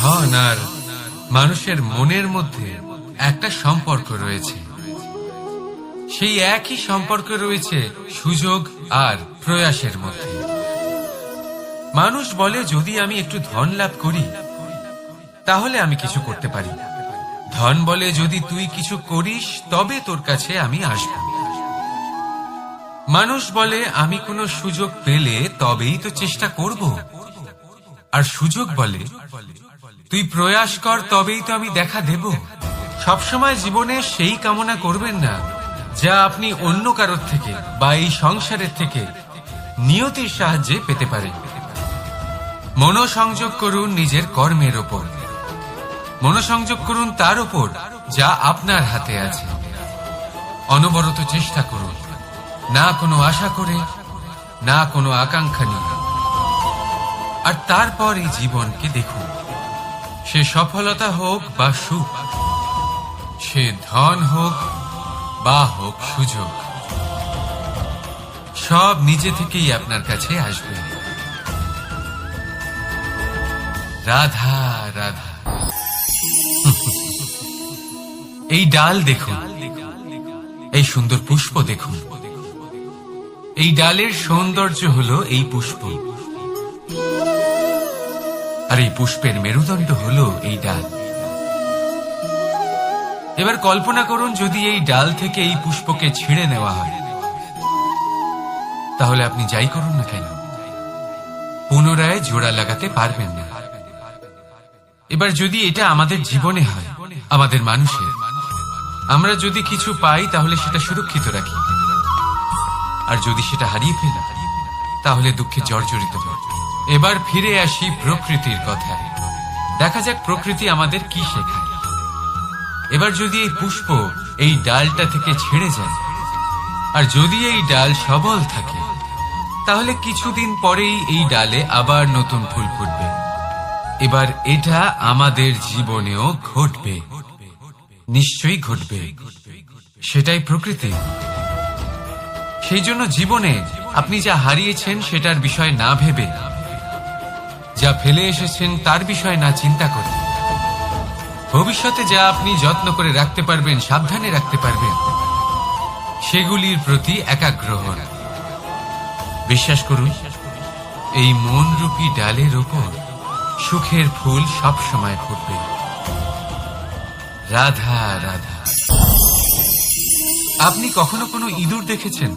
ধন আর মানুষের মনের মধ্যে একটা সম্পর্ক রয়েছে। সেই একই সম্পর্ক রয়েছে সুযোগ আর প্রয়াসের মধ্যে। মানুষ বলে যদি আমি একটু ধন লাভ করি তাহলে আমি কিছু করতে পারি। ধন বলে যদি তুই কিছু করিস তবে তোর কাছে আমি আসব। মানুষ বলে আমি কোনো সুযোগ পেলে তবেই তো চেষ্টা করব। আর সুযোগ বলে তুই প্রয়াস কর তবেই তো আমি দেখা দেব। সবসময় জীবনে সেই কামনা করবেন না যা আপনি অন্য কারোর থেকে বা এই সংসারের থেকে নিয়তির সাহায্যে পেতে পারেন। মনোসংযোগ করুন নিজের কর্মের ওপর। মনোসংযোগ করুন তার ওপর যা আপনার হাতে আছে। অনবরত চেষ্টা করুন, না কোনো আশা করে, না কোনো আকাঙ্ক্ষা নিয়ে। আর তারপর এই জীবনকে দেখুন, সে সফলতা হোক বা সুখ, সে ধন হোক বা হোক সুযোগ, সব নিজে থেকেই আপনার কাছে আসবে। রাধা রাধা। এই ডাল দেখুন, এই সুন্দর পুষ্প দেখুন। এই ডালের সৌন্দর্য হলো এই পুষ্প, আর এই পুষ্পের মেরুদণ্ড হলো এই ডাল। এবার কল্পনা করুন যদি এই ডাল থেকে এই পুষ্পকে ছিঁড়ে নেওয়া হয়, তাহলে আপনি যাই করুন না কেন পুনরায় জোড়া লাগাতে পারবেন না। এবার যদি এটা আমাদের জীবনে হয়, আমাদের মানুষের, আমরা যদি কিছু পাই তাহলে সেটা সুরক্ষিত রাখি, আর যদি সেটা হারিয়ে ফেলি তাহলে দুঃখে জর্জরিত হই। এবার ফিরে আসি প্রকৃতির কথায়। দেখা যাক প্রকৃতি আমাদের কি শেখায়। এবার যদি এই পুষ্প এই ডালটা থেকে ছিঁড়ে যায়, আর যদি এই ডাল সবল থাকে, তাহলে কিছুদিন পরেই এই ডালে আবার নতুন ফুল ফুটবে। এবার এটা আমাদের জীবনেও ঘটবে, নিশ্চয়ই ঘটবে। সেটাই প্রকৃতি। সেই জন্য জীবনে আপনি যা হারিয়েছেন সেটার বিষয় না ভেবে, যা ফেলে এসেছেন তার বিষয় না চিন্তা করে, ভবিষ্যতে যা আপনি যত্ন করে রাখতে পারবেন, সাবধানে রাখতে পারবেন, সেগুলির প্রতি একাগ্র হন। বিশ্বাস করুন, এই মনরূপী ডালের ওপর সুখের ফুল সব সময় ফুটবে। রাধা রাধা। আপনি কখনো কোনো ইঁদুর দেখেছেন?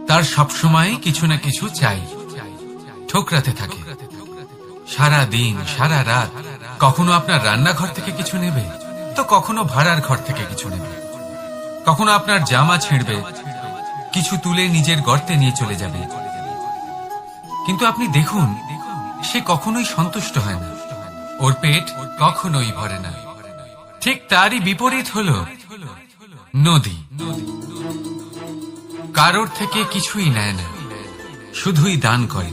তার সবসময় কিছু না কিছু চাই, ঠোকরাতে থাকে সারা দিন সারা রাত। কখনো আপনার রান্নাঘর থেকে কিছু নেবে, তো কখনো ভাড়ার ঘর থেকে কিছু নেবে। কখনো আপনার জামা ছিঁড়বে, কিছু তুলে নিজের গর্তে নিয়ে চলে যাবে। কিন্তু আপনি দেখুন, সে কখনোই সন্তুষ্ট হয় না, ওর পেট কখনোই ভরে না। ঠিক তারই বিপরীত হলো নদী। কারোর থেকে কিছুই নেয় না, শুধুই দান করে।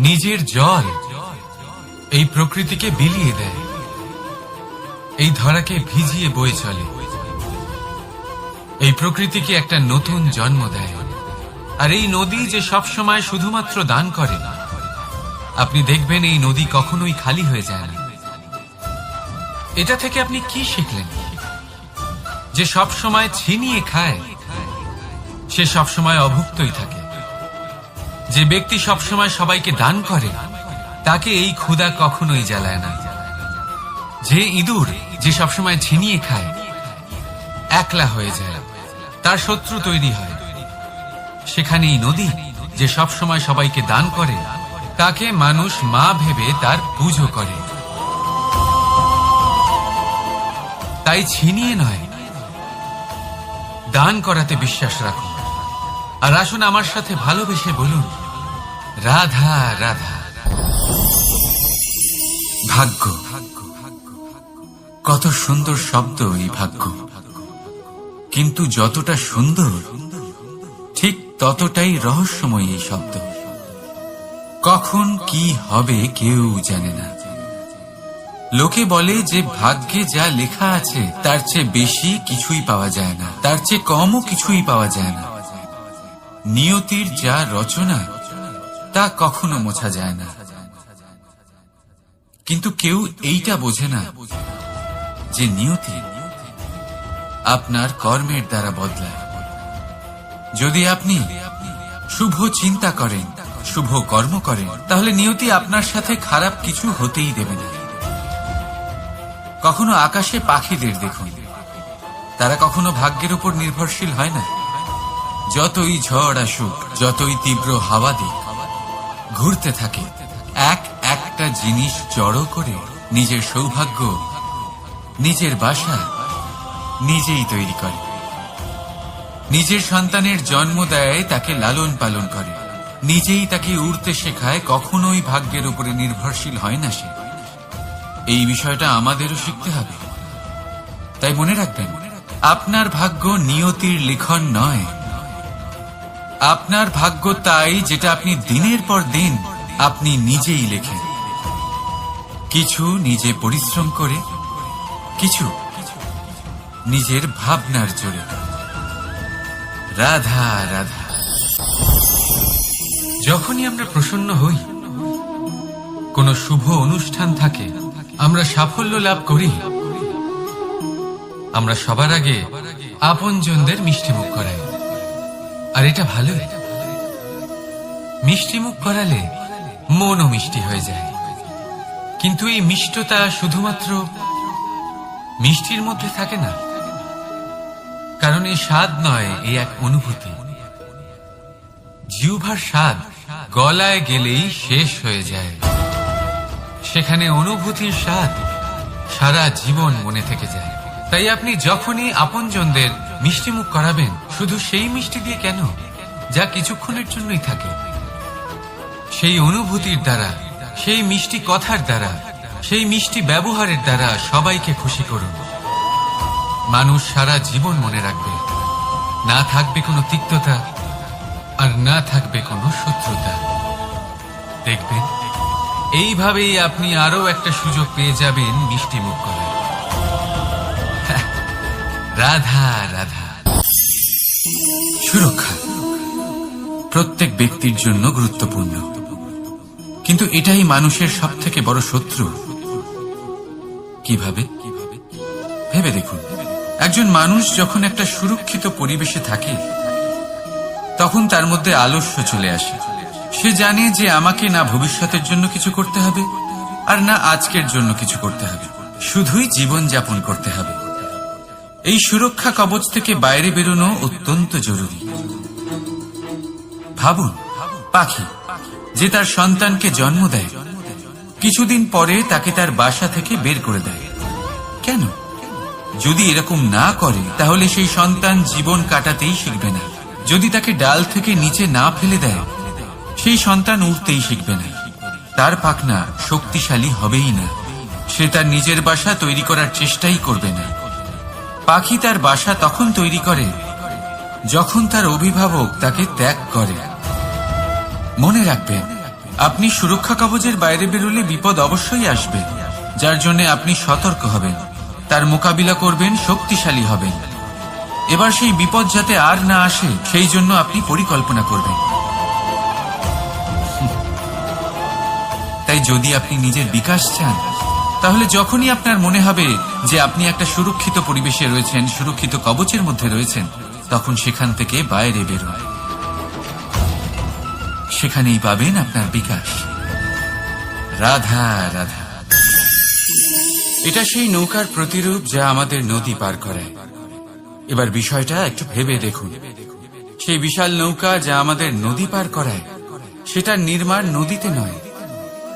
নিজের জল এই প্রকৃতিকে বিলিয়ে দেয়, এই ধরাকে ভিজিয়ে বয়ে চলে, এই প্রকৃতিকে একটা নতুন জন্ম দেয়। আর এই নদী যে সব সময় শুধুমাত্র দান করে, আপনি দেখবেন এই নদী কখনোই খালি হয়ে যায় না। এটা থেকে আপনি কি শিখলেন? যে সব সময় ছিনিয়ে খায় সে সব সময় অভুক্তই থাকে। যে ব্যক্তি সব সময় সবাইকে দান করে তাকে এই ক্ষুধা কখনোই জ্বালায় না। যে ইঁদুর যে সবসময় ছিনিয়ে খায় একলা হয়ে যায়, তার শত্রু তৈরি হয়। সেখানেই নদী যে সবসময় সবাইকে দান করে তাকে মানুষ মা ভেবে তার পুজো করে। তাই ছিনিয়ে নয়, দান করাতে বিশ্বাস রাখুন। আর আসুন আমার সাথে ভালোবেসে বলুন, রাধা রাধা। ভাগ্য, কত সুন্দর শব্দ এই ভাগ্য। কিন্তু যতটা সুন্দর ঠিক ততটাই রহস্যময় এই শব্দ। কখন কি হবে কেউ জানে না। লোকে বলে যে ভাগ্যে যা লেখা আছে তার চেয়ে বেশি কিছুই পাওয়া যায় না, তার চেয়ে কমও কিছুই পাওয়া যায় না। নিয়তির যা রচনা তা কখনো মোছা যায় না। কিন্তু কেউ এইটা বোঝে না যে নিয়তি আপনার কর্মের দ্বারা বদলায়। যদি আপনি শুভ চিন্তা করেন, শুভ কর্ম করেন, তাহলে নিয়তি আপনার সাথে খারাপ কিছু হতেই দেবে না। কখনো আকাশে পাখিদের দেখুন, তারা কখনো ভাগ্যের উপর নির্ভরশীল হয় না। যতই ঝড় আসুক, যতই তীব্র হাওয়া দিক, ঘুরতে থাকে, একটা জিনিস জড়ো করে নিজের সৌভাগ্য, নিজের বাসা নিজেই তৈরি করে। নিজের সন্তানের জন্ম দেয়, তাকে লালন পালন করে, নিজেই তাকে উড়তে শেখায়, কখনোই ভাগ্যের উপরে নির্ভরশীল হয় না সে। এই বিষয়টা আমাদেরও শিখতে হবে। তাই মনে রাখবেন, আপনার ভাগ্য নিয়তির লিখন নয়। আপনার ভাগ্য তাই যেটা আপনি দিনের পর দিন আপনি নিজেই লেখেন। কিছু নিজে পরিশ্রম করে, কিছু নিজের ভাবনার জোরে। রাধা রাধা। যখনই আমরা প্রসন্ন হই, কোনো শুভ অনুষ্ঠান থাকে, আমরা সাফল্য লাভ করি, আমরা সবার আগে আপনজনদের মিষ্টিমুখ করাই। আর এটা ভালোই। মিষ্টিমুখ করালে মনও মিষ্টি হয়ে যায়। কিন্তু এই মিষ্টতা শুধুমাত্র মিষ্টির মধ্যে থাকে না, কারণ এই স্বাদ নয়, এই এক অনুভূতি। জিহ্বার স্বাদ গলায় গেলেই শেষ হয়ে যায়, সেখানে অনুভূতির স্বাদ সারা জীবন মনে থেকে যায়। তাই আপনি যখনই আপনজনদের মিষ্টিমুখ করাবেন, শুধু সেই মিষ্টি দিয়ে কেন, যা কিছুক্ষণের জন্যই থাকে, সেই অনুভূতির দ্বারা, সেই মিষ্টি কথার দ্বারা, সেই মিষ্টি ব্যবহারের দ্বারা সবাইকে খুশি করুন। মানুষ সারা জীবন মনে রাখবে, না থাকবে কোনো তিক্ততা, আর না থাকবে কোনো শত্রুতা। দেখবেন, এইভাবেই আপনি আরো একটা সুযোগ পেয়ে যাবেন মিষ্টিমুখ করার। রাধা রাধা। সুরক্ষা প্রত্যেক ব্যক্তির জন্য গুরুত্বপূর্ণ, কিন্তু এটাই মানুষের সবথেকে বড় শত্রু। কিভাবে? ভেবে দেখুন, একজন মানুষ যখন একটা সুরক্ষিত পরিবেশে থাকে, তখন তার মধ্যে আলস্য চলে আসে। সে জানে যে আমাকে না ভবিষ্যতের জন্য কিছু করতে হবে, আর না আজকের জন্য কিছু করতে হবে, শুধুই জীবন যাপন করতে হবে। এই সুরক্ষা কবচ থেকে বাইরে বেরোনো অত্যন্ত জরুরি। ভাবুন, পাখি যে তার সন্তানকে জন্ম দেয়, কিছুদিন পরে তাকে তার বাসা থেকে বের করে দেয়। কেন? যদি এরকম না করে, তাহলে সেই সন্তান জীবন কাটাতেই শিখবে না। যদি তাকে ডাল থেকে নিচে না ফেলে দেয়, সেই সন্তান উঠতেই শিখবে না। তার পাখনা শক্তিশালী হবেই না। সে তার নিজের বাসা তৈরি করার চেষ্টাই করবে না। পাখি তার বাসা তখন তৈরি করে যখন তার অভিভাবক তাকে ত্যাগ করে। মনে রাখবেন, আপনি সুরক্ষা কবচের বাইরে বেরোলে বিপদ অবশ্যই আসবে, যার জন্য আপনি সতর্ক হবেন, তার মোকাবিলা করবেন, শক্তিশালী হবেন। এবার সেই বিপদ যাতে আর না আসে, সেই জন্য আপনি পরিকল্পনা করবেন। তাই যদি আপনি নিজের বিকাশ চান, তাহলে যখনই আপনার মনে হবে যে আপনি একটা সুরক্ষিত পরিবেশে রয়েছেন, সুরক্ষিত কবচের মধ্যে রয়েছেন, তখন সেখান থেকে বাইরে বেরোন। সেখানেই পাবেন আপনার বিকাশ। রাধা রাধা। এটা সেই নৌকার প্রতিরূপ যা আমাদের নদী পার করায়। এবার বিষয়টা একটু ভেবে দেখুন। সেই বিশাল নৌকা যা আমাদের নদী পার করায়, সেটার নির্মাণ নদীতে নয়,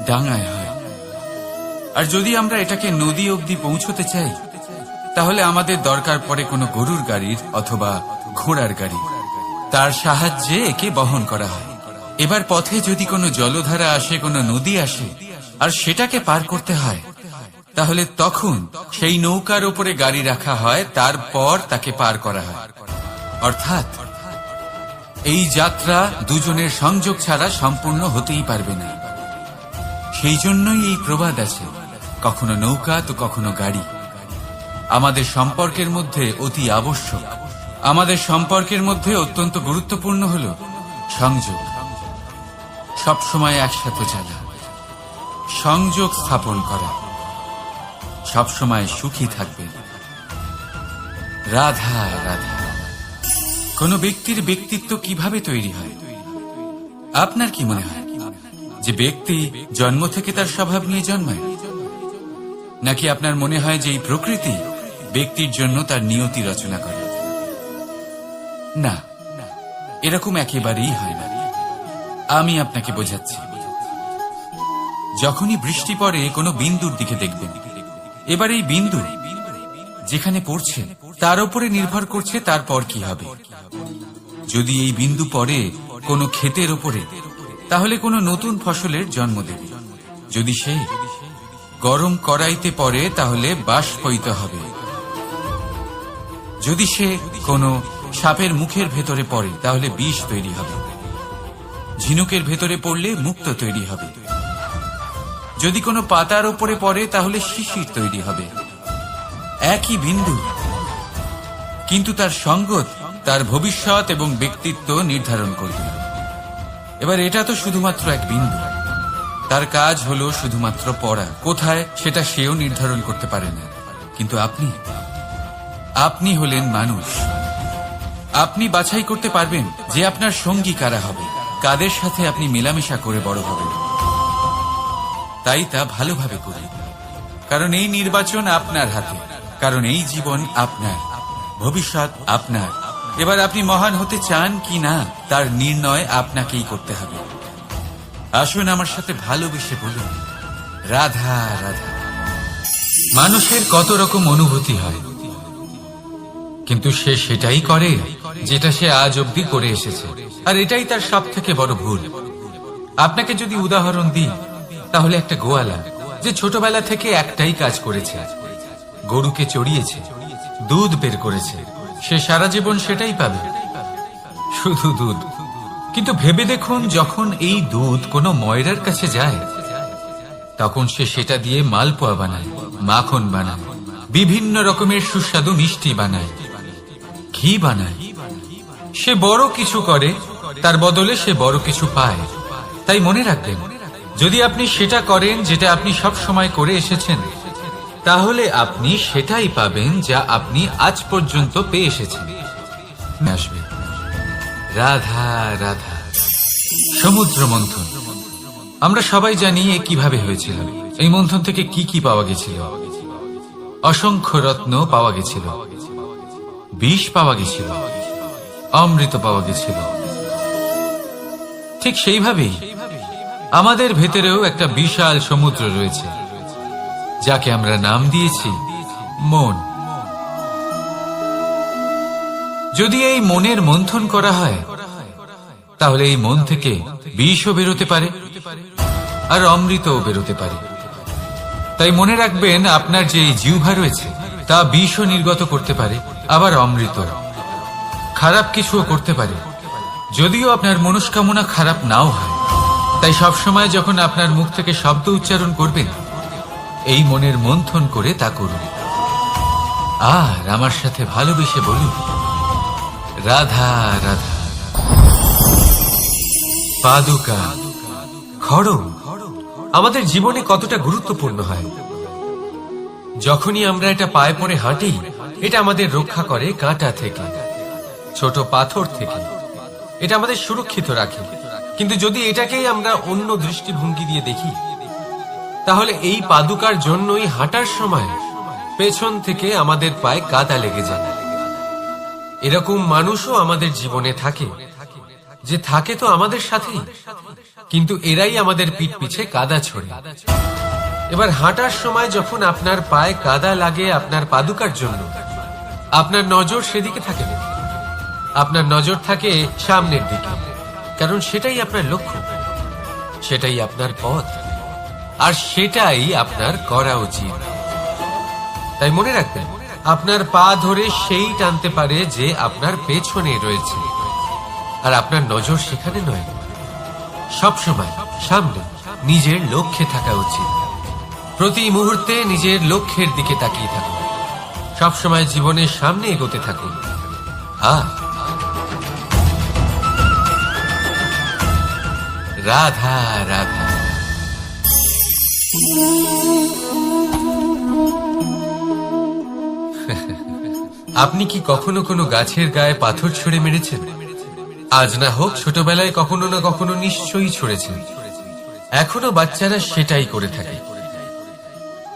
ডাঙায় হয়। আর যদি আমরা এটাকে নদী অবধি পৌঁছতে চাই, তাহলে আমাদের দরকার পড়ে কোনো গরুর গাড়ির অথবা ঘোড়ার গাড়ি। তার সাহায্যে একে বহন করা হয়। এবার পথে যদি কোনো জলধারা আসে, কোনো নদী আসে, আর সেটাকে পার করতে হয়, তাহলে তখন সেই নৌকার উপরে গাড়ি রাখা হয়, তারপর তাকে পার করা হয়। অর্থাৎ এই যাত্রা দুজনের সংযোগ ছাড়া সম্পূর্ণ হতেই পারবে না। সেই জন্যই এই প্রবাদ আছে, কখনো নৌকা তো কখনো গাড়ি। আমাদের সম্পর্কের মধ্যে অতি আবশ্যক, আমাদের সম্পর্কের মধ্যে অত্যন্ত গুরুত্বপূর্ণ হল সংযোগ। সবসময় একসাথে চলা, সংযোগ স্থাপন করা, সবসময় সুখী থাকবেন। রাধা রাধা। কোন ব্যক্তির ব্যক্তিত্ব কিভাবে তৈরি হয়? আপনার কি মনে হয় যে ব্যক্তি জন্ম থেকে তার স্বভাব নিয়ে জন্মায়, নাকি আপনার মনে হয় যে এই প্রকৃতি ব্যক্তির জন্য তার নিয়তি রচনা করে? না, এরকম একেবারেই হয় না। আমি আপনাকে বোঝাচ্ছি। যখনই বৃষ্টি পড়ে কোনো বিন্দুর দিকে দেখবেন, এবার এই বিন্দু যেখানে পড়ছে তার উপরে নির্ভর করছে তারপর কি হবে। যদি এই বিন্দু পড়ে কোনো ক্ষেতের উপরে, তাহলে কোনো নতুন ফসলের জন্ম দেবে। যদি সে গরম কড়াইতে পড়ে, তাহলে বাষ্পীত হবে। যদি সে কোনো সাপের মুখের ভেতরে পড়ে, তাহলে বিষ তৈরি হবে। ঝিনুকের ভেতরে পড়লে মুক্ত তৈরি হবে। যদি কোনো পাতার উপরে পড়ে, তাহলে শিশির তৈরি হবে। একই বিন্দু, কিন্তু তার সঙ্গত তার ভবিষ্যৎ এবং ব্যক্তিত্ব নির্ধারণ করবে। এবার এটা তো শুধুমাত্র এক বিন্দু, তার কাজ হলো শুধুমাত্র পড়া। কোথায় সেটা সেও নির্ধারণ করতে পারে না। কিন্তু আপনি হলেন মানুষ। আপনি বাছাই করতে পারবেন যে আপনার সঙ্গী কারা হবে, কাদের সাথে আপনি মেলামেশা করে বড় হবেন। তাই তা ভালোভাবে করি, কারণ এই নির্বাচন আপনার হাতে, কারণ এই জীবন আপনার, ভবিষ্যৎ আপনার। এবার আপনি মহান হতে চান কি না, তার নির্ণয় আপনাকেই করতে হবে। আসুন আমার সাথে ভালোবেসে বলুন, রাধা রাধা। মানুষের কত রকম অনুভূতি হয়, কিন্তু সে সেটাই করে যেটা সে আজ অবধি করে এসেছে, আর এটাই তার সব থেকে বড় ভুল। আপনাকে যদি উদাহরণ দিই, তাহলে একটা গোয়ালা যে ছোটবেলা থেকে একটাই কাজ করেছে, গরুকে চড়িয়েছে, দুধ বের করেছে, সে সারা জীবন সেটাই পাবে, শুধু দুধ। কিন্তু ভেবে দেখুন, যখন এই দুধ কোনো ময়রার কাছে যায়, তখন সে সেটা দিয়ে মালপোয়া বানায়, মাখন বানায়, বিভিন্ন রকমের সুস্বাদু মিষ্টি বানায়, ঘি বানায়। সে বড় কিছু করে, তার বদলে সে বড় কিছু পায়। তাই মনে রাখবেন, যদি আপনি সেটা করেন যেটা আপনি সব সময় করে এসেছেন, তাহলে আপনি সেটাই পাবেন যা আপনি আজ পর্যন্ত পেয়ে এসেছেন। আসবে রাধা রাধা। সমুদ্র মন্থন, আমরা সবাই জানি এ কিভাবে হয়েছিল। এই মন্থন থেকে কি কি পাওয়া গেছিল? অসংখ্য রত্ন পাওয়া গেছিল, বিষ পাওয়া গেছিল, অমৃত পাওয়া গেছিল। ঠিক সেইভাবেই আমাদের ভেতরেও একটা বিশাল সমুদ্র রয়েছে, যাকে আমরা নাম দিয়েছি মন। যদি এই মনের মন্থন করা হয়, তাহলে এই মন থেকে বিষও বেরোতে পারে, আর অমৃতও বেরোতে পারে। তাই মনে রাখবেন, আপনার যে জিহ্বা রয়েছে তা বিষও নির্গত করতে পারে, আবার অমৃত। খারাপ কিছুও করতে পারে, যদিও আপনার মনস্কামনা খারাপ নাও হয়। তাই সবসময় যখন আপনার মুখ থেকে শব্দ উচ্চারণ করবেন, এই মনের মন্থন করে তা করুন। আর আমার সাথে ভালোবেসে বলুন, রাধা রাধা। পাদুকা, খড়ম আমাদের জীবনে কতটা গুরুত্বপূর্ণ হয়। যখনই আমরা এটা পায়ে পড়ে হাঁটি, এটা আমাদের রক্ষা করে কাঁটা থেকে, ছোট পাথর থেকে। এটা আমাদের সুরক্ষিত রাখে। কিন্তু যদি এটাকেই আমরা অন্য দৃষ্টিভঙ্গি দিয়ে দেখি, তাহলে এই পাদুকার জন্যই হাঁটার সময় পেছন থেকে আমাদের পায়ে কাদা লেগে যায়। এরকম মানুষও আমাদের জীবনে থাকে, যে থাকে তো আমাদের সাথেই, কিন্তু এরাই আমাদের পিঠ পিছে কাদা ছড়ে। এবার হাঁটার সময় যখন আপনার পায়ে কাদা লাগে আপনার পাদুকার জন্য, আপনার নজর সেদিকে থাকে না, আপনার নজর থাকে সামনের দিকে, কারণ সেটাই আপনার লক্ষ্য, সেটাই আপনার পথ, আর সেটাই আপনার করা উচিত। তাই মনে রাখবেন, আপনার পা ধরে সেই টানতে পারে যে আপনার পেছনে রয়েছে, আর আপনার নজর সেখানে নয়। সবসময় সামনে নিজের লক্ষ্যে থাকা উচিত। প্রতি মুহূর্তে নিজের লক্ষ্যের দিকে তাকিয়ে থাকুন, সবসময় জীবনের সামনে এগোতে থাকুন। রাধা রাধা। আপনি কি কখনো কোনো গাছের গায়ে পাথর ছুঁড়ে মেরেছেন? আজ না হোক ছোটবেলায় কখনো না কখনো নিশ্চয়ই ছুঁড়েছেন। এখনো বাচ্চারা সেটাই করে থাকে।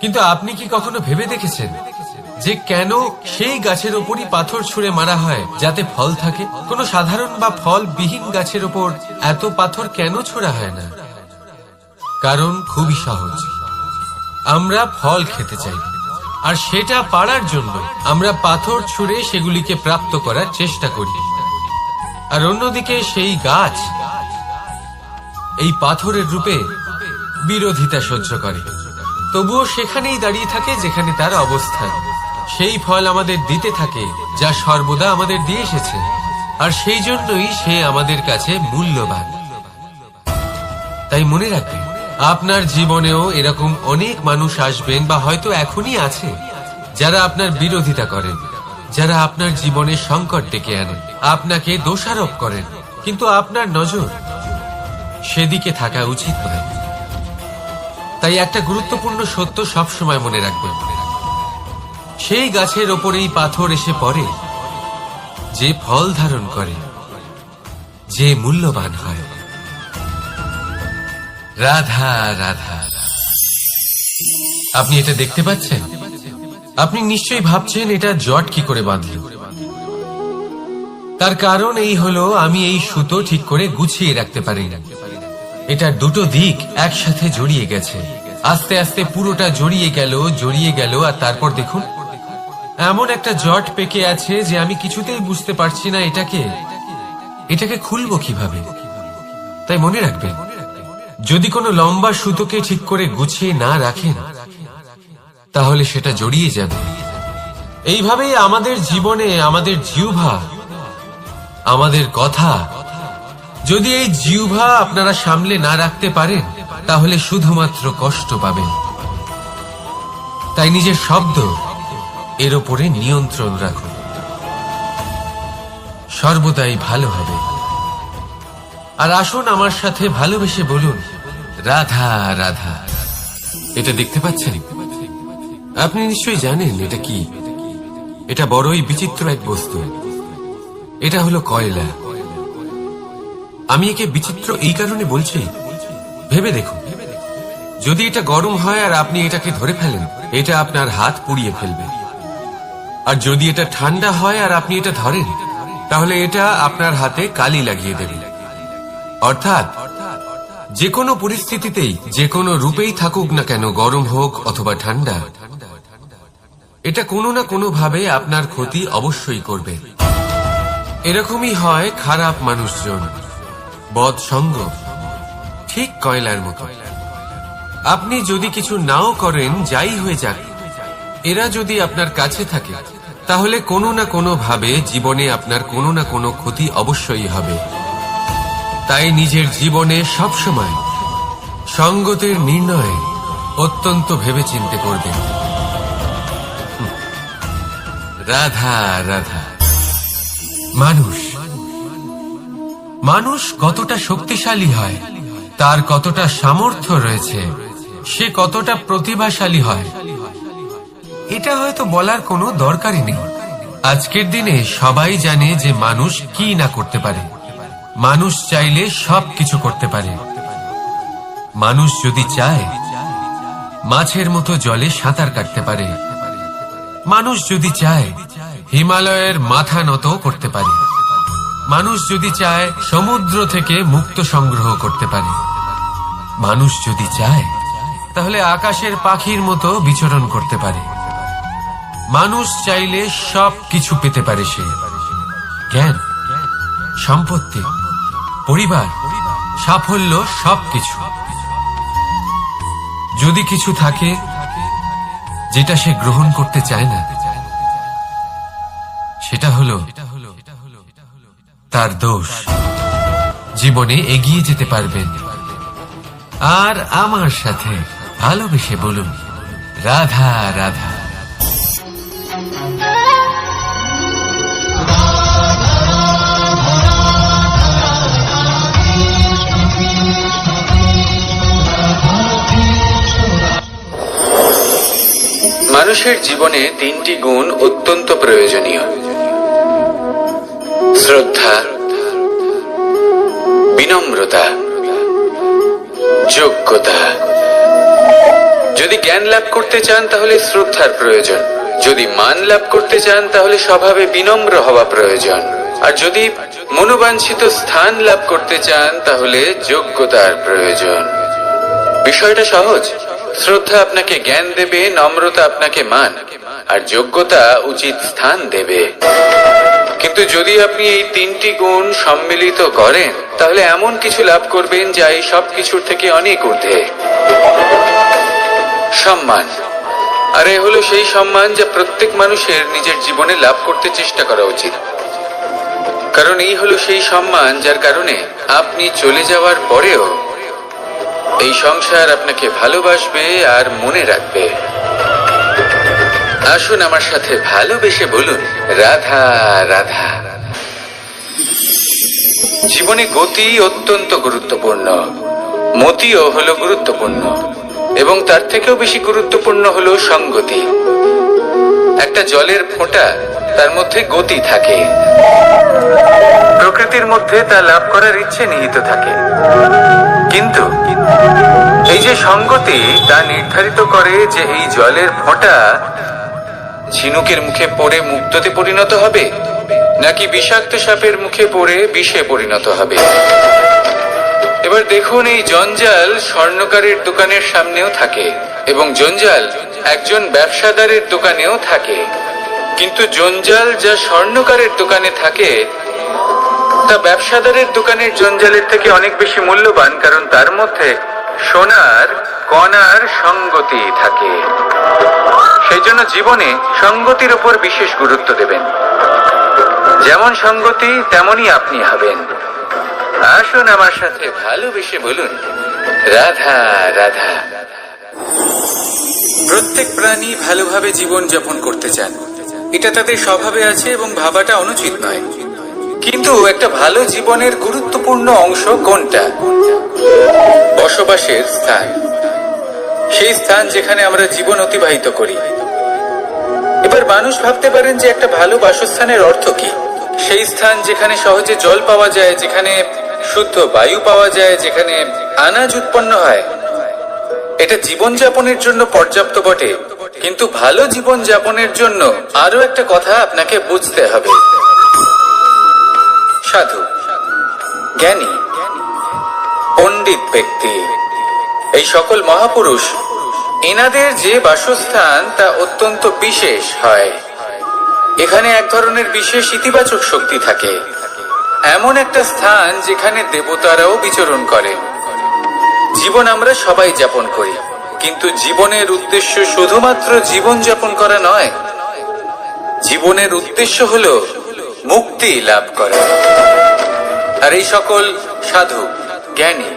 কিন্তু আপনি কি কখনো ভেবে দেখেছেন যে কেন সেই গাছের ওপরই পাথর ছুঁড়ে মারা হয় যাতে ফল থাকে? কোনো সাধারণ বা ফল বিহীন গাছের ওপর এত পাথর কেন ছোড়া হয় না? কারণ খুবই সহজ, আমরা ফল খেতে চাই, আর সেটা পারার জন্য আমরা পাথর ছুঁড়ে সেগুলিকে প্রাপ্ত করার চেষ্টা করি। আর অন্যদিকে সেই গাছ এই পাথরের রূপে বিরোধিতা সহ্য করে, তবুও সেখানেই দাঁড়িয়ে থাকে যেখানে তার অবস্থান। সেই ফল আমাদের দিতে থাকে যা সর্বদা আমাদের দিয়ে এসেছে, আর সেই জন্যই সে আমাদের কাছে মূল্যবান। তাই মনে রাখবেন, আপনার জীবনেও এরকম অনেক মানুষ আসবেন বা হয়তো এখনই আছে যারা আপনার বিরোধিতা করেন, যারা আপনার জীবনে সংকট ডেকে আনেন, আপনাকে দোষারোপ করেন, কিন্তু আপনার নজর সেদিকে থাকা উচিত নয়। তাই একটা গুরুত্বপূর্ণ সত্য সবসময় মনে রাখবেন, সেই গাছের ওপরেই পাথর এসে পড়ে যে ফল ধারণ করে, যে মূল্যবান হয়। রাধা রাধা। আপনি এটা দেখতে পাচ্ছেন? আপনি নিশ্চয়ই ভাবছেন এটা জট কি করে বাঁধল। তার কারণ এই হলো, আমি এই সুতো ঠিক করে গুছিয়ে রাখতে পারি না। এটার দুটো দিক একসাথে জড়িয়ে গেছে, আস্তে আস্তে পুরোটা জড়িয়ে গেল, আর তারপর দেখুন এমন একটা জট পেকে আছে যে আমি কিছুতেই বুঝতে পারছি না এটাকে খুলবো কিভাবে। তাই মনে রাখবেন, যদি কোনো লম্বা সুতোকে ঠিক করে গুছিয়ে না রাখেন তাহলে সেটা জড়িয়ে যাবে। এইভাবেই আমাদের জীবনে আমাদের জিহ্বা, আমাদের কথা, যদি এই জিহ্বা আপনারা সামলে না রাখতে পারেন তাহলে শুধুমাত্র কষ্ট পাবেন। তাই নিজের শব্দ এর ওপরে নিয়ন্ত্রণ রাখুন, সর্বদাই ভালো হবে। আর আসুন আমার সাথে ভালোবেসে বলুন, রাধা রাধা। এটা দেখতে পাচ্ছেন? আপনি নিশ্চয়ই জানেন এটা কি। এটা বড়ই বিচিত্র এক বস্তু। এটা হলো কয়লা। আমি একে বিচিত্র এই কারণে বলছি, ভেবে দেখুন, যদি এটা গরম হয় আর আপনি এটাকে ধরে ফেলেন, এটা আপনার হাত পুড়িয়ে ফেলবে। আর যদি এটা ঠান্ডা হয় আর আপনি এটা ধরেন, তাহলে এটা আপনার হাতে কালি লাগিয়ে দেবে। অর্থাৎ যে কোনো পরিস্থিতিতেই, যে কোনো রূপেই থাকুক না কেন, গরম হোক অথবা ঠান্ডা, এটা কোনো না কোনো ভাবে আপনার ক্ষতি অবশ্যই করবে। এরকমই হয় খারাপ মানুষজন, বদসঙ্গ, ঠিক কয়লার মতো। আপনি যদি কিছু নাও করেন, যাই হয়ে যাক, এরা যদি আপনার কাছে থাকে তাহলে কোনো না কোনো ভাবে জীবনে আপনার কোনো না কোনো ক্ষতি অবশ্যই হবে। তাই নিজের জীবনে সবসময় সঙ্গতের নির্ণয় অত্যন্ত ভেবেচিন্তে করবেন। রাধা রাধা। মানুষ কতটা শক্তিশালী হয়, তার কতটা সামর্থ্য রয়েছে, সে কতটা প্রতিভাশালী হয়, এটা হয়তো বলার কোনো দরকারই নেই। আজকের দিনে সবাই জানে যে মানুষ কি না করতে পারে। মানুষ চাইলে সবকিছু করতে পারে। মানুষ যদি চায় মাছের মতো জলে সাঁতার কাটতে পারে। মানুষ যদি চায় হিমালয়ের মাথা নত করতে পারে। মানুষ যদি চায় সমুদ্র থেকে মুক্ত সংগ্রহ করতে পারে। মানুষ যদি চায় তাহলে আকাশের পাখির মতো বিচরণ করতে পারে। মানুষ চাইলে সব কিছু পেতে পারে। সে জ্ঞান, সম্পত্তি, পরিবার, সাফল্য, সবকিছু। যদি কিছু থাকে যেটা সে গ্রহণ করতে চায় না, সেটা হলো তার দোষ। জীবনে এগিয়ে যেতে পারবেন। আর আমার সাথে ভালোবেসে বলুন, রাধা রাধা। মানুষের জীবনে তিনটি গুণ অত্যন্ত প্রয়োজনীয়: শ্রদ্ধা, বিনম্রতা, যোগ্যতা। যদি জ্ঞান লাভ করতে চান তাহলে শ্রদ্ধার প্রয়োজন, যদি মান লাভ করতে চান তাহলে স্বভাবে বিনম্র হওয়া প্রয়োজন, আর যদি মনোবাঞ্ছিত স্থান লাভ করতে চান তাহলে যোগ্যতার প্রয়োজন। বিষয়টা সহজ। শ্রদ্ধা আপনাকে জ্ঞান দেবে, নম্রতা আপনাকে মান, আর যোগ্যতা উচিত স্থান দেবে। কিন্তু যদি আপনি এই তিনটি গুণ সম্মিলিত করেন তাহলে এমন কিছু লাভ করবেন যা এই সব কিছুর থেকে অনেক ঊর্ধ্বে। সম্মান। আর এ হলো সেই সম্মান যা প্রত্যেক মানুষের নিজের জীবনে লাভ করতে চেষ্টা করা উচিত, কারণ এই হলো সেই সম্মান যার কারণে আপনি চলে যাওয়ার পরেও এই সংসার আপনাকে ভালোবাসবে আর মনে রাখবে। আসুন আমার সাথে ভালোবেসে বলুন, রাধা রাধা। জীবনে গতি অত্যন্ত গুরুত্বপূর্ণ, মতিও হলো গুরুত্বপূর্ণ, এবং তার থেকেও বেশি গুরুত্বপূর্ণ হলো সঙ্গতি। একটা জলের ফোঁটা, তার মধ্যে গতি থাকে, প্রকৃতির মধ্যে তা লাভ করার ইচ্ছে নিহিত থাকে, কিন্তু এই যে সঙ্গতি তা নির্ধারিত করে যে এই জলের ফোঁটা ঝিনুকের মুখে পড়ে মুক্ততে পরিণত হবে নাকি বিষাক্ত সাপের মুখে পড়ে বিষে পরিণত হবে। এবার দেখুন, এই জঞ্জাল স্বর্ণকারের দোকানের সামনেও থাকে এবং জঞ্জাল একজন ব্যবসাদারের দোকানেও থাকে, কিন্তু জঞ্জাল যা স্বর্ণকারের দোকানে থাকে তা ব্যবসাদারের দোকানের জঞ্জালের থেকে অনেক বেশি মূল্যবান, কারণ তার মধ্যে সোনার কণার সঙ্গতি থাকে। সেই জন্য জীবনে সঙ্গতির উপর বিশেষ গুরুত্ব দেবেন। যেমন সঙ্গতি তেমনই আপনি হবেন। আসুন আমার সাথে ভালোবেসে বলুন, রাধা রাধা। প্রত্যেক প্রাণী ভালোভাবে জীবন যাপন করতে চান, এটা তাদের স্বভাবে আছে এবং ভাবাটা অনুচিত নয়। কিন্তু একটা ভালো জীবনের গুরুত্বপূর্ণ অংশ কোনটা? বসবাসের স্থান, সেই স্থান যেখানে আমরা জীবন অতিবাহিত করি। এবার মানুষ ভাবতে পারেন যে একটা ভালো বাসস্থানের অর্থ কি? সেই স্থান যেখানে সহজে জল পাওয়া যায়, যেখানে শুদ্ধ বায়ু পাওয়া যায়, যেখানে আনাজ উৎপন্ন হয়। এটা জীবনযাপনের জন্য পর্যাপ্ত বটে, কিন্তু ভালো জীবন যাপনের জন্য আরো একটা কথা আপনাকে বুঝতে হবে। সাধু, জ্ঞানী, পণ্ডিত ব্যক্তি, এই সকল মহাপুরুষ, এনাদের যে বাসস্থান তা অত্যন্ত বিশেষ হয়। এখানে এক ধরনের বিশেষ ইতিবাচক শক্তি থাকে, এমন একটা স্থান যেখানে দেবতারাও বিচরণ করে। জীবন আমরা সবাই যাপন করি, কিন্তু জীবনের উদ্দেশ্য শুধুমাত্র জীবন যাপন করা নয়। জীবনের উদ্দেশ্য হলো মুক্তি লাভ করা। আর এই সকল সাধু, জ্ঞানী,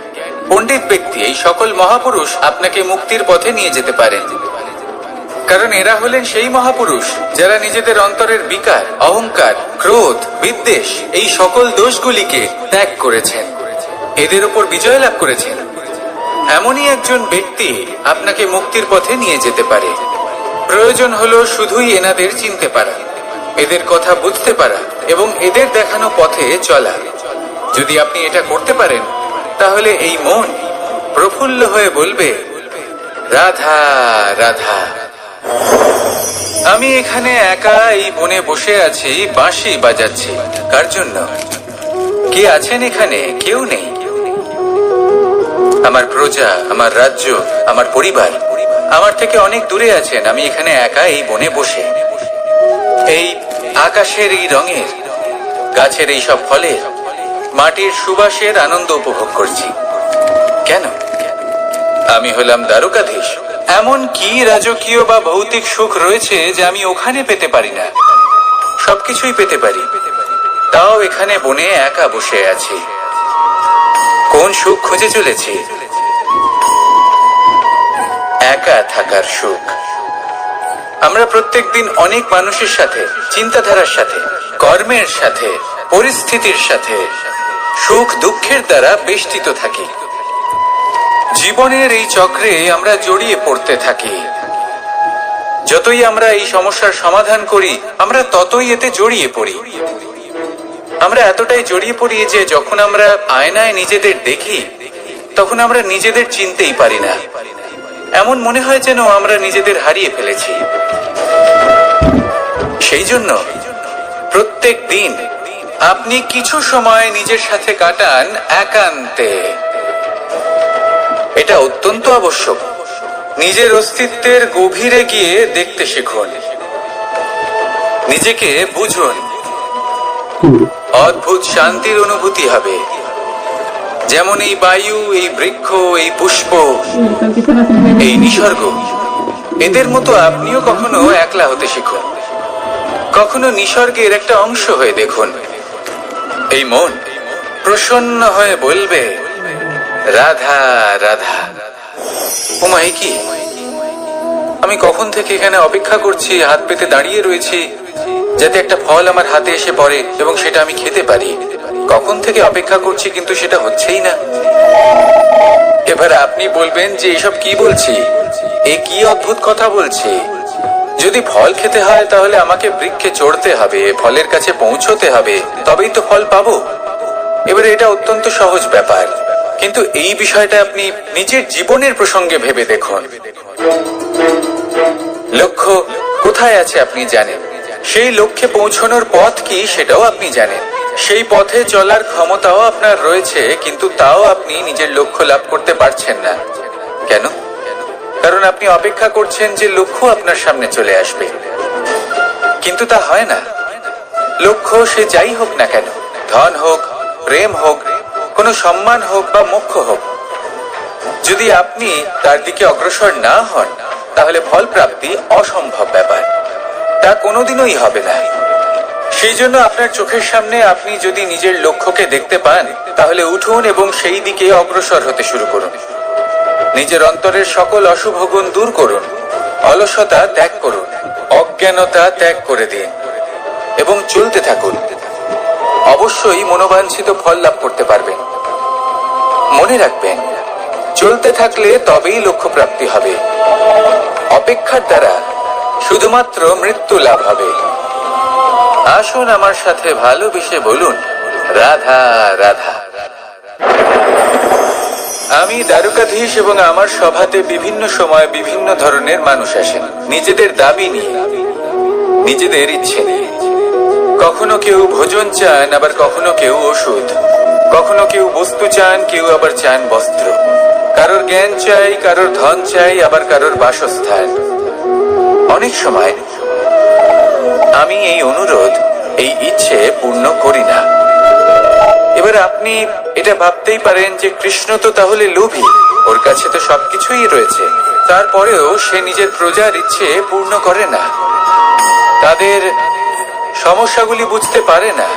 পণ্ডিত ব্যক্তি, এই সকল মহাপুরুষ আপনাকে মুক্তির পথে নিয়ে যেতে পারেন, কারণ এরা হলেন সেই মহাপুরুষ যারা নিজেদের অন্তরের বিকার, অহংকার, ক্রোধ, বিদ্বেষ, এই সকল দোষগুলিকে ত্যাগ করেছেন, এদের উপর বিজয় লাভ করেছেন। এমনই একজন ব্যক্তি আপনাকে মুক্তির পথে নিয়ে যেতে পারে। প্রয়োজন হলো শুধুই এনাদের চিনতে পারা, এদের কথা বুঝতে পারা এবং এদের দেখানো পথে চলা। যদি আপনি এটা করতে পারেন তাহলে এই মন প্রফুল্ল হয়ে বলবে, রাধা রাধা। আমি এখানে একা এই বনে বসে আছি, বাঁশি বাজাচ্ছি। কার জন্য? কে আছেন এখানে? কেউ নেই। আমার প্রজা, আমার রাজ্য, আমার পরিবার আমার থেকে অনেক দূরে আছেন। আমি এখানে একা এই বনে বসে এই আকাশের এই রঙের, গাছের এই সব ফলের, মাটির সুবাসের আনন্দ উপভোগ করছি। কেন? আমি হলাম দ্বারকাধীশ। এমন কি রাজকীয় বা ভৌতিক সুখ রয়েছে যে আমি ওখানে পেতে পারি না? সবকিছুই পেতে পারি, তাও এখানে বনে একা বসে আছি। কোন সুখ খুঁজে চলেছি? একা থাকার সুখ। আমরা প্রত্যেকদিন অনেক মানুষের সাথে, চিন্তাধারার সাথে, কর্মের সাথে, পরিস্থিতির সাথে, সুখ দুঃখের দ্বারা বেষ্টিত থাকি। জীবনের এই চক্রে আমরা জড়িয়ে পড়তে থাকি। যতই আমরা এই সমস্যার সমাধান করি আমরা ততই এতে জড়িয়ে পড়ি। আমরা এতটাই জড়িয়ে পড়ি যে যখন আমরা আয়নায় নিজেদের দেখি তখন আমরা নিজেদের চিনতেই পারি না। এমন মনে হয় যেন আমরা নিজেদের হারিয়ে ফেলেছি। সেই জন্য প্রত্যেক দিন আপনি কিছু সময় নিজের সাথে কাটান একান্তে। এটা অত্যন্ত আবশ্যক। নিজের অস্তিত্বের গভীরে গিয়ে দেখতে শিখুন, নিজেকে বুঝুন। অদ্ভুত শান্তির অনুভূতি হবে। যেমন এই বায়ু, এই বৃক্ষ, এই পুষ্প, এই নিসর্গ, এদের মতো আপনিও কখনো একলা হতে শিখুন। কখনো নিসর্গের একটা অংশ হয়ে দেখুন। এই মন প্রসন্ন হয়ে বলবে, রাধা রাধা। ওমাই কি, আমি কখন থেকে এখানে অপেক্ষা করছি, হাত পেতে দাঁড়িয়ে রয়েছি যাতে একটা ফল আমার হাতে এসে পড়ে এবং সেটা আমি খেতে পারি। কখন থেকে অপেক্ষা করছি, কিন্তু সেটা হচ্ছেই না। এবার আপনি বলবেন যে এসব কি বলছি, এ কি অদ্ভুত কথা বলছি। যদি ফল খেতে হয় তাহলে আমাকে বৃক্ষে চড়তে হবে, ফলের কাছে পৌঁছতে হবে, তবেই তো ফল পাবো। এবারে এটা অত্যন্ত সহজ ব্যাপার, কিন্তু এই বিষয়টা আপনি নিজের জীবনের প্রসঙ্গে ভেবে দেখুন। লক্ষ্য কোথায় আছে আপনি জানেন, সেই লক্ষ্যে পৌঁছানোর পথ কি সেটাও আপনি জানেন, সেই পথে চলার ক্ষমতাও আপনার রয়েছে, কিন্তু তাও আপনি নিজের লক্ষ্য লাভ করতে পারছেন না। কেন? কারণ আপনি অপেক্ষা করছেন যে লক্ষ্য আপনার সামনে চলে আসবে, কিন্তু তা হয় না। লক্ষ্য সে যাই হোক না কেন, ধন হোক, প্রেম হোক, কোনো সম্মান হোক বা মোক্ষ হোক, যদি আপনি তার দিকে অগ্রসর না হন তাহলে ফল প্রাপ্তি অসম্ভব ব্যাপার, তা কোনোদিনই হবে না। সেই জন্য আপনার চোখের সামনে আপনি যদি নিজের লক্ষ্যকে দেখতে পান তাহলে উঠুন এবং সেই দিকে অগ্রসর হতে শুরু করুন। নিজের অন্তরের সকল অশুভ গুণ দূর করুন, অলসতা ত্যাগ করুন, অজ্ঞানতা ত্যাগ করে দিন এবং চলতে থাকুন। অবশ্যই মনোবাঞ্ছিত ফল লাভ করতে পারবেন। মনে রাখবেন, চলতে থাকলে তবেই লক্ষ্য প্রাপ্তি হবে। অপেক্ষার দ্বারা শুধুমাত্র মৃত্যু লাভ হবে। আসুন আমার সাথে ভালোবেসে বলুন, রাধা রাধা। আমি দ্বারকাধীশ এবং আমার সভাতে বিভিন্ন সময় বিভিন্ন ধরনের মানুষ আসেন, নিজেদের দাবি নিয়ে, নিজেদের ইচ্ছে নিয়ে। কখনো কেউ ভোজন চান, আবার কখনো কেউ ওষুধ, কখনো কেউ বস্তু চান, কেউ আবার চান বস্ত্র। কারোর জ্ঞান চাই, কারোর ধন চাই, আবার কারোর বাসস্থান। অনেক সময় আমি এই অনুরোধ, এই ইচ্ছে পূর্ণ করি না। এবার আপনি এটা ভাবতেই পারেন যে কৃষ্ণ তো তাহলে লোভী, ওর কাছে তো সবকিছুই রয়েছে, তারপরেও সে নিজের প্রজার ইচ্ছে পূর্ণ করে না, তাদের সমস্যাগুলি বুঝতে পারে না,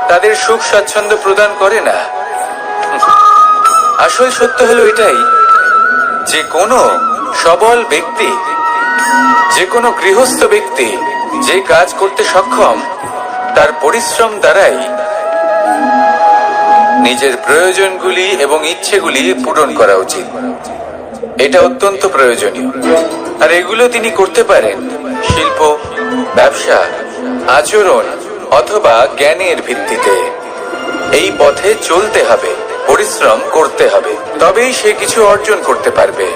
তাদের সুখ স্বাচ্ছন্দ্য প্রদান করে না। আসল সত্য হলো এটাই যে কোনো সবল ব্যক্তি, যে কোনো গৃহস্থ ব্যক্তি যে কাজ করতে সক্ষম, তার পরিশ্রম দ্বারাই নিজের প্রয়োজনগুলি এবং ইচ্ছেগুলি পূরণ করা উচিত। এটা অত্যন্ত প্রয়োজনীয়। আর এগুলো তিনি করতে পারেন শিল্প, ব্যবসা, আচরণ অথবা জ্ঞানের ভিত্তিতে। এই পথে চলতে হবে, পরিশ্রম করতে হবে, তবেই সে কিছু অর্জন করতে পারবে।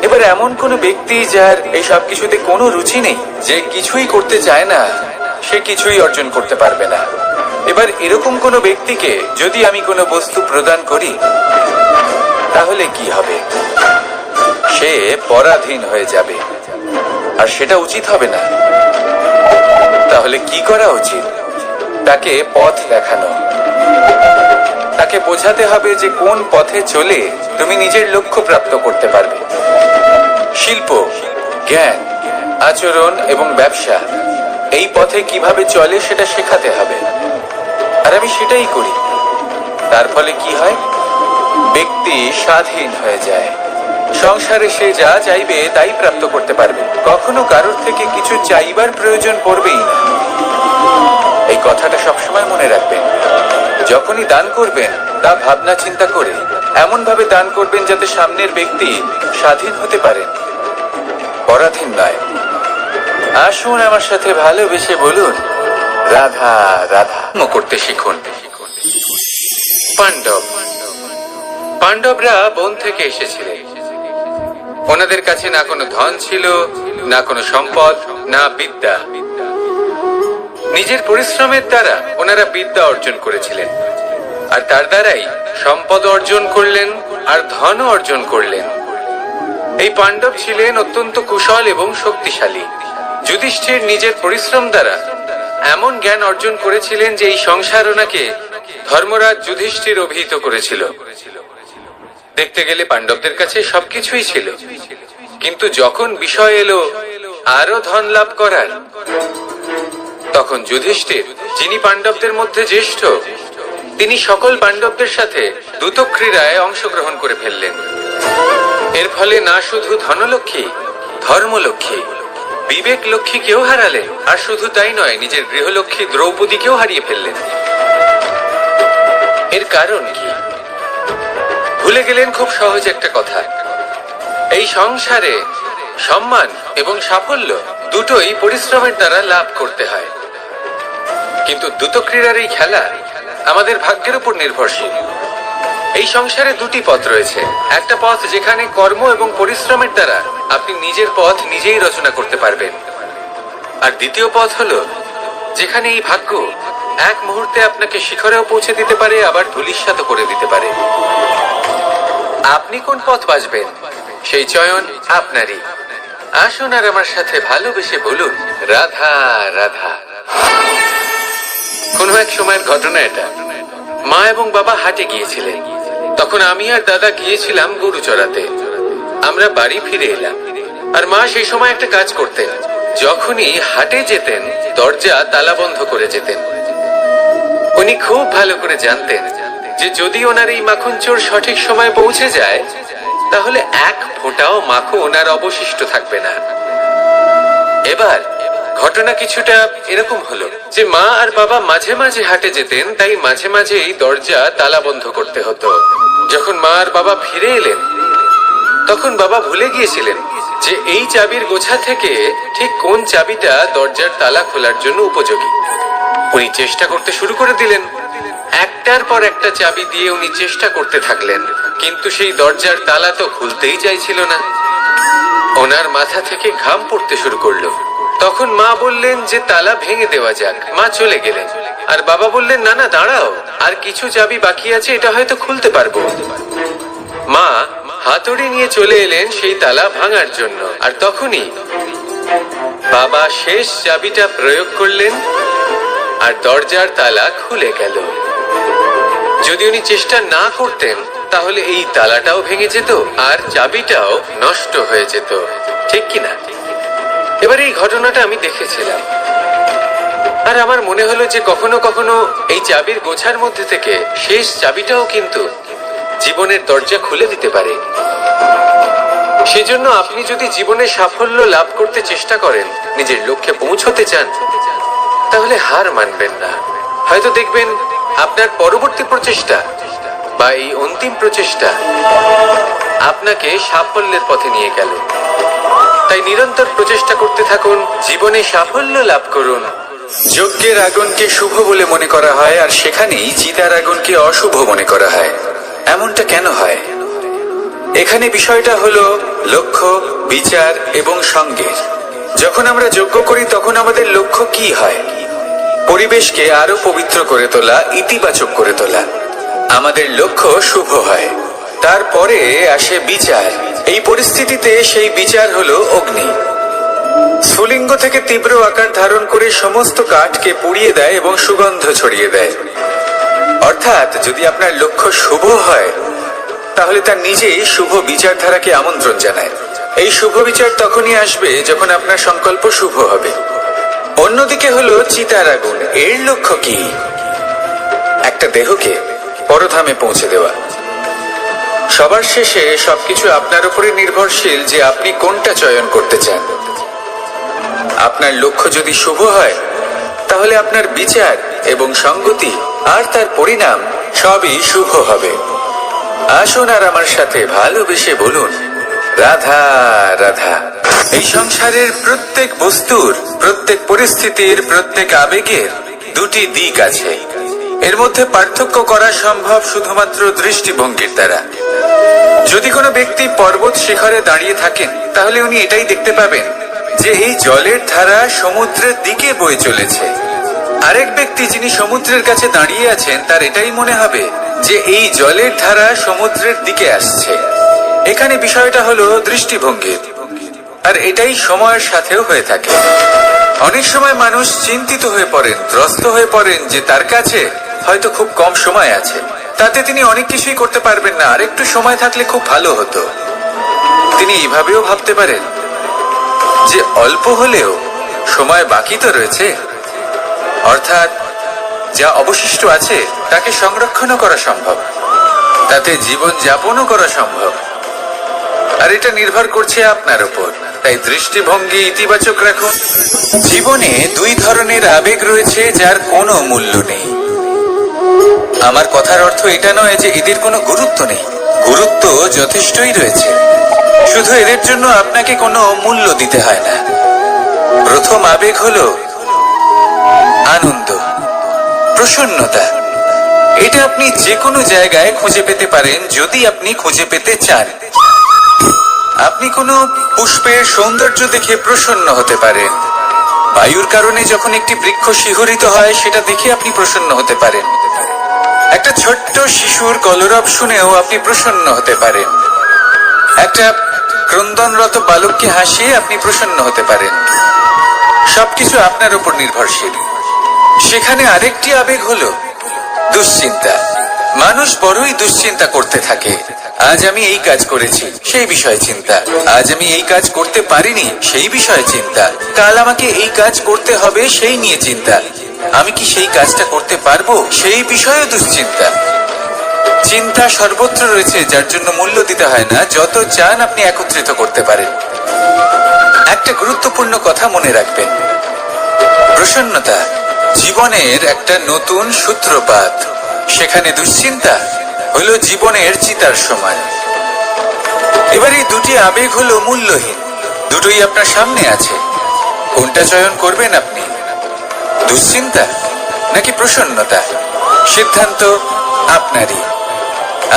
এবার এমন কোন ব্যক্তি যার এই সব কিছুতে কোনো রুচি নেই, যে কিছুই করতে চায় না, সে কিছুই অর্জন করতে পারবে না। এবার এরকম কোন ব্যক্তিকে যদি আমি কোনো বস্তু প্রদান করি তাহলে কি হবে? সে পরাধীন হয়ে যাবে, আর সেটা উচিত হবে না। তাহলে কি করা উচিত? তাকে পথ দেখানো, তাকে বোঝাতে হবে যে কোন পথে চলে তুমি নিজের লক্ষ্য প্রাপ্ত করতে পারবে। শিল্প, জ্ঞান, আচরণ এবং ব্যবসা, এই পথে কিভাবে চলে সেটা শেখাতে হবে। আর আমি সেটাই করি। তার ফলে কি হয়? ব্যক্তি স্বাধীন হয়ে যায়। সংসারে সে যা চাইবে তাই প্রাপ্ত করতে পারবে, কখনো কারোর থেকে কিছু চাইবার প্রয়োজন পড়বেই না। এই কথাটা সবসময় মনে রাখবেন। যখনই দান করবেন তা ভাবনা চিন্তা করে এমন ভাবে দান করবেন যাতে সামনের ব্যক্তি স্বাধীন হতে পারে, পরাধীন নয়। আসুন আমার সাথে ভালোবেসে বলুন রাধা রাধা করতে শিখুন। পাণ্ডব পাণ্ডবরা বন থেকে এসেছিলেন। ওনাদের কাছে না কোনো ধন ছিল, না কোনো সম্পদ, না বিদ্যা। নিজের পরিশ্রমের দ্বারা ওনারা বিদ্যা অর্জন করেছিলেন, আর তার দ্বারাই সম্পদ অর্জন করলেন আর ধনও অর্জন করলেন। এই পাণ্ডব ছিলেন অত্যন্ত কুশল এবং শক্তিশালী। যুধিষ্ঠির নিজের পরিশ্রম দ্বারা এমন জ্ঞান অর্জন করেছিলেন যে এই সংসার ওনাকে ধর্মরাজ যুধিষ্ঠির অভিহিত করেছিল। দেখতে গেলে পাণ্ডবদের কাছে সবকিছুই ছিল, কিন্তু যখন বিষয় এলো আরো ধন লাভ করার, তখন যুধিষ্ঠির, যিনি পাণ্ডবদের মধ্যে জ্যেষ্ঠ, তিনি সকল পাণ্ডবদের সাথে দ্যুতক্রীড়ায় অংশগ্রহণ করে ফেললেন। এর ফলে না শুধু ধনলক্ষ্মী, ধর্মলক্ষ্মী, বিবেক লক্ষ্মীকেও হারালেন, আর শুধু তাই নয়, নিজের গৃহলক্ষ্মী দ্রৌপদীকেও হারিয়ে ফেললেন। এর কারণ কি? ভুলে গেলেন খুব সহজ একটা কথা, এই সংসারে সম্মান এবং সাফল্য দুটোই পরিশ্রমের দ্বারা লাভ করতে হয়। কিন্তু দ্রুতক্রীড়ার এই খেলা আমাদের ভাগ্যের উপর নির্ভরশীল। এই সংসারে দুটি পথ রয়েছে। একটা পথ যেখানে কর্ম এবং পরিশ্রমের দ্বারা আপনি নিজের পথ নিজেই রচনা করতে পারবেন, আর দ্বিতীয় পথ হলো যেখানে এই ভাগ্য এক মুহূর্তে আপনাকে শিখরেও পৌঁছে দিতে পারে, আবার ধূলিসাৎ করে দিতে পারে। আপনি কোন পথ বাছবেন সেই চয়ন আপনারই। আসুন আর আমার সাথে ভালোবেসে বলুন রাধা রাধা। কোনো এক সময়ের ঘটনা এটা। মা এবং বাবা হাটে গিয়েছিলেন, তখন আমি আর দাদা গিয়েছিলাম গরু চড়াতে। আমরা বাড়ি ফিরে এলাম, আর মা সেই সময় একটা কাজ করতেন। যখনই হাটে যেতেন দরজা তালা বন্ধ করে যেতেন। উনি খুব ভালো করে জানতেন যে যদি ওনার এই মাখন চোর সঠিক সময় পৌঁছে যায়, তাহলে এক ফোঁটাও মাখন ওনার অবশিষ্ট থাকবে না। এবার ঘটনা কিছুটা এরকম হলো যে মা আর বাবা মাঝে মাঝে হাটে যেতেন, তাই মাঝে মাঝে এই দরজা তালা বন্ধ করতে হতো। যখন মা আর বাবা ফিরে এলেন, তখন বাবা ভুলে গিয়েছিলেন যে এই চাবির গোছা থেকে ঠিক কোন চাবিটা দরজার তালা খোলার জন্য উপযোগী। উনি চেষ্টা করতে শুরু করে দিলেন। একটার পর একটা চাবি দিয়ে উনি চেষ্টা করতে থাকলেন, কিন্তু সেই দরজার তালা তো খুলতেই চাইছিল না। ওনার মাথা থেকে ঘাম পড়তে শুরু করলো। তখন মা বললেন যে তালা ভেঙে দেওয়া যাক। মা চলে গেলেন, আর বাবা বললেন না না দাঁড়াও, আর কিছু চাবি বাকি আছে, এটা হয়তো খুলতে পারবো। মা হাতুড়ি নিয়ে চলে এলেন সেই তালা ভাঙার জন্য, আর তখনই বাবা শেষ চাবিটা প্রয়োগ করলেন, আর দরজার তালা খুলে গেল। যদি উনি চেষ্টা না করতেন তাহলে এই তালাটাও ভেঙে যেত আর চাবিটাও নষ্ট হয়ে যেত, ঠিক কিনা? এবার এই ঘটনাটা আমি দেখেছিলাম, আর আমার মনে হলো যে কখনো কখনো এই চাবির গোছার মধ্যে থেকে শেষ চাবিটাও কিন্তু জীবনের দরজা খুলে দিতে পারে। সেজন্য আপনি যদি জীবনে সাফল্য লাভ করতে চেষ্টা করেন, নিজের লক্ষ্যে পৌঁছতে চান, তাহলে হার মানবেন না। হয়তো দেখবেন আপনার পরবর্তী প্রচেষ্টা বা এই অন্তিম প্রচেষ্টা আপনাকে সাফল্যের পথে নিয়ে গেল। তাই নিরন্তর প্রচেষ্টা করতে থাকুন, জীবনে সাফল্য লাভ করুন। যজ্ঞের আগুনকে শুভ বলে মনে করা হয়, আর সেখানেই চিতার আগুনকে অশুভ মনে করা হয়। এমনটা কেন হয়? এখানে বিষয়টা হলো লক্ষ্য, বিচার এবং সঙ্গের। যখন আমরা যজ্ঞ করি তখন আমাদের লক্ষ্য কি হয়? পরিবেশকে আরো পবিত্র করে তোলা, ইতিবাচক করে তোলা। আমাদের লক্ষ্য শুভ হয়। তারপরে আসে বিচার। এই পরিস্থিতিতে সেই বিচার হলো অগ্নি। স্ফুলিঙ্গ থেকে তীব্র আকার ধারণ করে সমস্ত কাঠকে পুড়িয়ে দেয় এবং সুগন্ধ ছড়িয়ে দেয়। অর্থাৎ যদি আপনার লক্ষ্য শুভ হয়, তাহলে তা নিজেই শুভ বিচারধারাকে আমন্ত্রণ জানায়। এই শুভ বিচার তখনই আসবে যখন আপনার সংকল্প শুভ হবে। অন্যদিকে হলো চিতার আগুন। এর লক্ষ্য কি? একটা দেহকে পরধামে পৌঁছে দেওয়া। সবার শেষে সবকিছু আপনার উপরে নির্ভরশীল যে আপনি কোনটা চয়ন করতে চান। আপনার লক্ষ্য যদি শুভ হয়, তাহলে আপনার বিচার এবং সঙ্গতি আর তার পরিণাম সবই শুভ হবে। আসুন আর আমার সাথে ভালোবেসে বলুন রাধা রাধা। এই সংসারের প্রত্যেক বস্তুর, প্রত্যেক পরিস্থিতির, প্রত্যেক আবেগের দুটি দিক আছে। এর মধ্যে পার্থক্য করা সম্ভব শুধুমাত্র দৃষ্টিভঙ্গির দ্বারা। যদি কোনো ব্যক্তি পর্বত শিখরে দাঁড়িয়ে থাকেন, তাহলে উনি এটাই দেখতে পাবেন যে এই জলের ধারা সমুদ্রের দিকে বয়ে চলেছে। আরেক ব্যক্তি যিনি সমুদ্রের কাছে দাঁড়িয়ে আছেন, তার এটাই মনে হবে যে এই জলের ধারা সমুদ্রের দিকে আসছে। এখানে বিষয়টা হলো দৃষ্টিভঙ্গির, আর এটাই সময়ের সাথেও হয়ে থাকে। অনেক সময় মানুষ চিন্তিত হয়ে পড়েন, ত্রস্ত হয়ে পড়েন যে তার কাছে হয়তো খুব কম সময় আছে, তাতে তিনি অনেক কিছুই করতে পারবেন না, আর একটু সময় থাকলে খুব ভালো হতো। তিনি এইভাবেও ভাবতে পারেন যে অল্প হলেও সময় বাকি তো রয়েছে, অর্থাৎ যা অবশিষ্ট আছে তাকে সংরক্ষণও করা সম্ভব, তাতে জীবন যাপনও করা সম্ভব। আর এটা নির্ভর করছে আপনার উপর। তাই দৃষ্টিভঙ্গি ইতিবাচক রাখুন। জীবনে দুই ধরনের আবেগ রয়েছে যার কোনো মূল্য নেই। আমার কথার অর্থ এটা নয় যে এদের কোনো গুরুত্ব নেই, গুরুত্ব যথেষ্টই রয়েছে, শুধু এদের জন্য আপনাকে কোনো মূল্য দিতে হয় না। প্রথম আবেগ হলো আনন্দ, প্রসন্নতা। এটা আপনি যে কোনো জায়গায় খুঁজে পেতে পারেন যদি আপনি খুঁজে পেতে চান। আপনি কোনো পুষ্পের সৌন্দর্য দেখে প্রসন্ন হতে পারেন। বায়ুর কারণে যখন একটি বৃক্ষ শিহরিত হয়, সেটা দেখে আপনি প্রসন্ন হতে পারেন। একটা ছোট্ট শিশুর কলরব শুনেও আপনি প্রসন্ন হতে পারেন। একটা ক্রন্দনরত বালককে হাসিয়ে আপনি প্রসন্ন হতে পারেন। সবকিছু আপনার উপর নির্ভরশীল। সেখানে আরেকটি আবেগ হলো দুশ্চিন্তা। মানুষ বড়ই দুশ্চিন্তা করতে থাকে। আজ আমি এই কাজ করেছি, সেই বিষয়ে চিন্তা। আজ আমি এই কাজ করতে পারিনি, সেই বিষয়ে চিন্তা। কাল আমাকে এই কাজ করতে হবে, সেই নিয়ে চিন্তা। আমি কি সেই কাজটা করতে পারবো, সেই বিষয়ে দুশ্চিন্তা। চিন্তা সর্বত্র রয়েছে, যার জন্য মূল্য দিতে হয় না। যত চান আপনি একত্রিত করতে পারেন। একটা গুরুত্বপূর্ণ কথা মনে রাখবেন, প্রসন্নতা জীবনের একটা নতুন সূত্রপাত। সেখানে দুশ্চিন্তা হলো জীবনের চিতার সময়। এবার এই দুটি আবেগ হলো মূল্যহীন, দুটোই আপনার সামনে আছে। কোনটা চয়ন করবেন আপনি, দুশ্চিন্তা নাকি প্রসন্নতা? সিদ্ধান্ত আপনারই।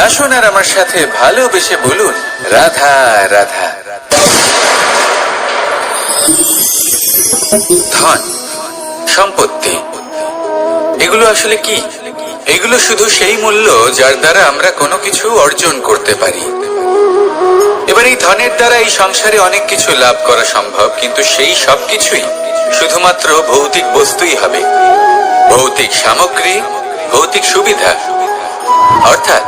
আসুন আর আমার সাথে ভালোবেসে বলুন, রাধা রাধা। ধন, সম্পত্তি, এগুলো আসলে কি? এগুলো শুধু সেই মূল্য যার দ্বারা আমরা কোনো কিছু অর্জন করতে পারি। এবার এই ধনের দ্বারা এই সংসারে অনেক কিছু লাভ করা সম্ভব, কিন্তু সেই সব কিছুই শুধুমাত্র ভৌতিক বস্তুই হবে, ভৌতিক সামগ্রী, ভৌতিক সুবিধা। অর্থাৎ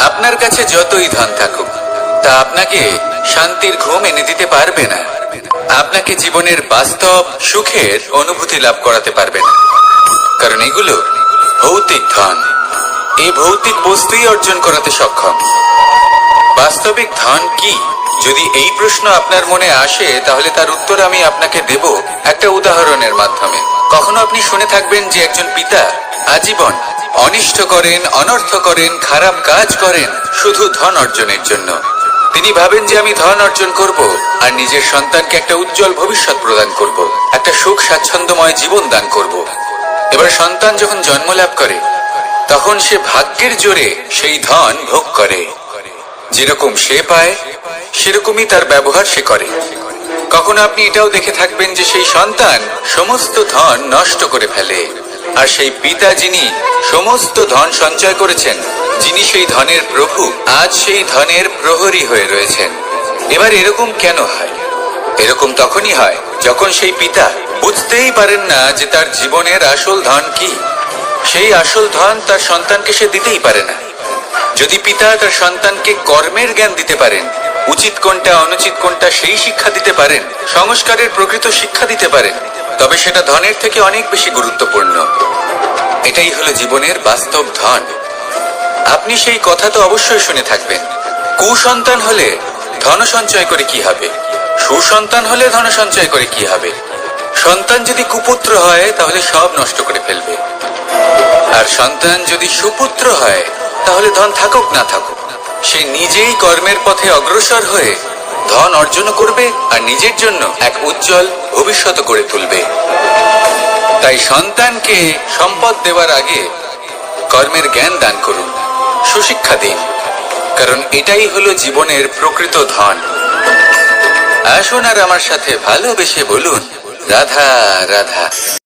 আপনার কাছে যতই ধন থাকুক, তা আপনাকে শান্তির ঘুম এনে দিতে পারবে না, আপনাকে জীবনের বাস্তব সুখের অনুভূতি লাভ করাতে পারবে না, কারণ এগুলো ভৌতিক ধন। এই ভৌতিক বস্তুই অর্জন করাতে সক্ষম। বাস্তবিক ধন কি? যদি এই প্রশ্ন আপনার মনে আসে, তাহলে তার উত্তর আমি আপনাকে দেব একটা উদাহরণের মাধ্যমে। কখনো আপনি শুনে থাকবেন যে একজন পিতা আজীবন অনিষ্ট করেন, অনর্থ করেন, খারাপ কাজ করেন শুধু ধন অর্জনের জন্য। তিনি ভাবেন যে আমি ধন অর্জন করব আর নিজের সন্তানকে একটা উজ্জ্বল ভবিষ্যৎ প্রদান করব, একটা সুখ স্বাচ্ছন্দ্যময় জীবন দান করব। এবার সন্তান যখন জন্ম লাভ করে, তখন সে ভাগ্যের জোরে সেই ধন ভোগ করে। যেরকম সে পায়, সেরকমই তার ব্যবহার সে করে। কখনো আপনি এটাও দেখে থাকবেন যে সেই সন্তান সমস্ত ধন নষ্ট করে ফেলে, আর সেই পিতা যিনি সমস্ত ধন সঞ্চয় করেছেন, যিনি সেই ধনের প্রভু, আজ সেই ধনের প্রহরী হয়ে রয়েছেন। এবার এরকম কেন হয়? এরকম তখনই হয় যখন সেই পিতা বুঝতেই পারেন না যে তার জীবনের আসল ধন কি। সেই আসল ধন তার সন্তানকে সে দিতেই পারে না। যদি পিতা তার সন্তানকে কর্মের জ্ঞান দিতে পারেন, উচিত কোনটা অনুচিত কোনটা সেই শিক্ষা দিতে পারেন, সংস্কারের প্রকৃত শিক্ষা দিতে পারেন, তবে সেটা ধনের থেকে অনেক বেশি গুরুত্বপূর্ণ। এটাই হলো জীবনের বাস্তব ধন। আপনি সেই কথা তো অবশ্যই শুনে থাকবেন, কুসন্তান হলে ধন সঞ্চয় করে কি হবে, সুসন্তান হলে ধন সঞ্চয় করে কি হবে। সন্তান যদি কুপুত্র হয়, তাহলে সব নষ্ট করে ফেলবে, আর সন্তান যদি সুপুত্র হয়, তাহলে ধন থাকুক না থাকুক, সে নিজেই কর্মের পথে অগ্রসর হয়ে ধন অর্জন করবে আর নিজের জন্য এক উজ্জ্বল ভবিষ্যৎ গড়ে তুলবে। তাই সন্তানকে সম্পদ দেওয়ার আগে কর্মের জ্ঞান দান করুন, সুশিক্ষা দিন, কারণ এটাই হলো জীবনের প্রকৃত ধন। আসুন আর আমার সাথে ভালোবেসে বলুন রাধা রাধা।